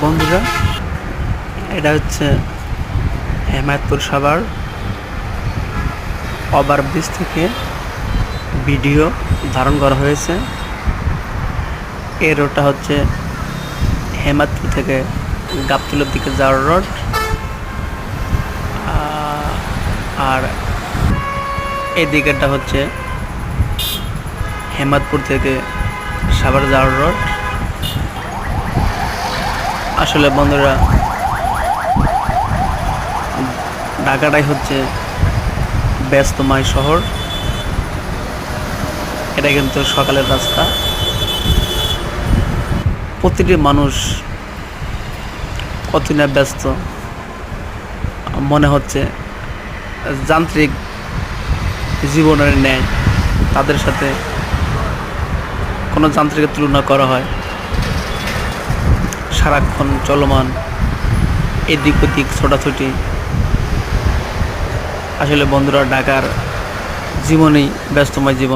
বন্ধুরা, এটা হচ্ছে হেমায়তপুর সাভার ওভারব্রিজ থেকে ভিডিও ধারণ করা হয়েছে। এই রোডটা হচ্ছে হেমায়তপুর থেকে গাবতলীর দিকে যাওয়ার রোড, আর এই দিকেরটা হচ্ছে হেমায়তপুর থেকে সাভার যাওয়ার রোড। আসলে বন্ধুরা, ঢাকাটাই হচ্ছে ব্যস্তময় শহর। এটা কিন্তু সকালের রাস্তা। প্রতিটি মানুষ কতই না ব্যস্ত, মনে হচ্ছে যান্ত্রিক জীবনের ন্যায় তাদের সাথে কোনো যান্ত্রিকের তুলনা করা হয়। সারাক্ষণ চলমান, এদিক ওদিক ছোটাছুটি। আসলে বন্ধুরা, ঢাকার জীবনই ব্যস্তময় জীবন।